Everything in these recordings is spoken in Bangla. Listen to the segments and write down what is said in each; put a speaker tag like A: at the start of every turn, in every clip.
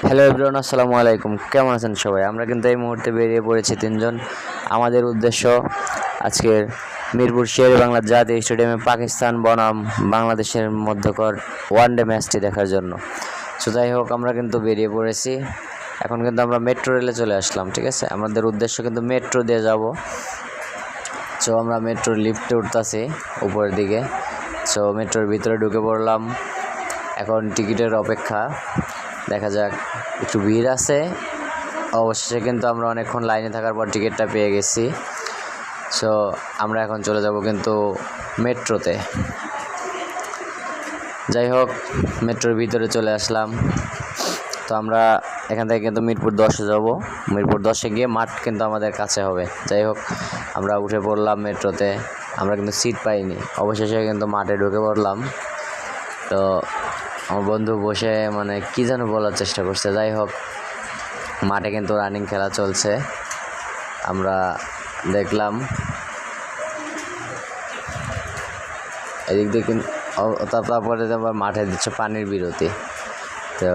A: হ্যালো এভরিওয়ান, আসসালামু আলাইকুম। কেমন আছেন সবাই? আমরা কিন্তু এই মুহূর্তে বেরিয়ে পড়েছি তিনজন। আমাদের উদ্দেশ্য আজকের মিরপুর শেরেবাংলা জাতীয় স্টেডিয়ামে পাকিস্তান বনাম বাংলাদেশের মধ্যকার ওয়ানডে ম্যাচটি দেখার জন্য। সো যাই হোক, আমরা কিন্তু বেরিয়ে পড়েছি। এখন কিন্তু আমরা মেট্রো রেলে চলে আসলাম, ঠিক আছে? আমাদের উদ্দেশ্য কিন্তু মেট্রো দিয়ে যাব। সো আমরা মেট্রোর লিফটে উঠতেছি উপরের দিকে। সো মেট্রোর ভিতরে ঢুকে পড়লাম। এখন টিকিটের অপেক্ষা, দেখা যাক। একটু ভিড় আছে, অবশেষে কিন্তু আমরা অনেকক্ষণ লাইনে থাকার পর টিকিটটা পেয়ে গেছি। সো আমরা এখন চলে যাব কিন্তু মেট্রোতে। যাই হোক, মেট্রোর ভিতরে চলে আসলাম। তো আমরা এখান থেকে কিন্তু মিরপুর 10-এ যাব। মিরপুর 10-এ গিয়ে মাঠ কিন্তু আমাদের কাছে হবে। যাই হোক, আমরা উঠে পড়লাম মেট্রোতে। আমরা কিন্তু সিট পাইনি, অবশেষে কিন্তু মাঠে ঢুকে পড়লাম। তো আমার বন্ধু বসে কি যেন বলার চেষ্টা করছে। যাই হোক, মাঠে কিন্তু রানিং খেলা চলছে, আমরা দেখলাম। এদিক দিয়ে কিন্তু তারপরে আবার মাঠে দিচ্ছে পানির বিরতি। তো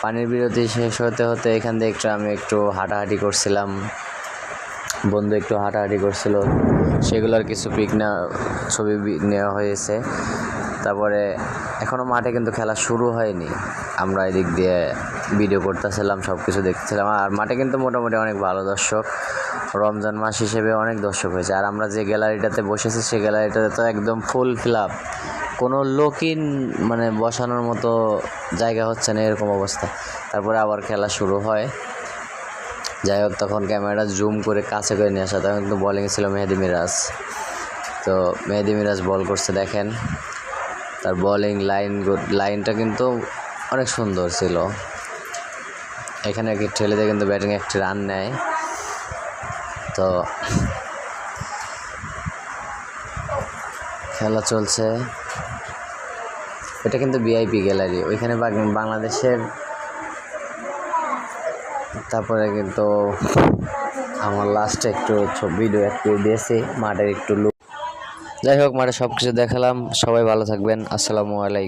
A: পানির বিরতি শেষ হতে হতে এখান থেকে আমি একটু হাঁটাহাঁটি করছিলাম, বন্ধু একটু হাঁটাহাঁটি করছিল, সেগুলোর কিছু ছবি নেওয়া হয়েছে। তারপরে এখনও মাঠে কিন্তু খেলা শুরু হয়নি, আমরা এদিক দিয়ে ভিডিও করতেছিলাম, সব কিছু দেখতেছিলাম। আর মাঠে কিন্তু মোটামুটি অনেক ভালো দর্শক, রমজান মাস হিসেবে অনেক দর্শক হয়েছে। আর আমরা যে গ্যালারিটাতে বসেছি সেই গ্যালারিটাতে তো একদম ফুল ফিল আপ, কোনো লোকই বসানোর মতো জায়গা হচ্ছে না, এরকম অবস্থা। তারপরে আবার খেলা শুরু হয়। যাই হোক, তখন ক্যামেরাটা জুম করে কাছে করে নিয়ে আসা। তখন কিন্তু বলিংয়ে ছিল মেহেদি মিরাজ। তো মেহেদি মিরাজ বল করছে, দেখেন তার বলিং লাইনটা কিন্তু অনেক সুন্দর ছিল। এখানে ঠেলে দিয়ে কিন্তু ব্যাটিং একটি রান নেয়। তো খেলা চলছে, এটা কিন্তু ভিআইপি গ্যালারি, ওইখানে বাংলাদেশের। তারপরে কিন্তু আমার লাস্টে একটু ভিডিও একটু দিয়েছি মাঠের একটু লুক। যাই হোক, মাঠে সব কিছু দেখালাম। সবাই ভালো থাকবেন। আসসালামু আলাইকুম।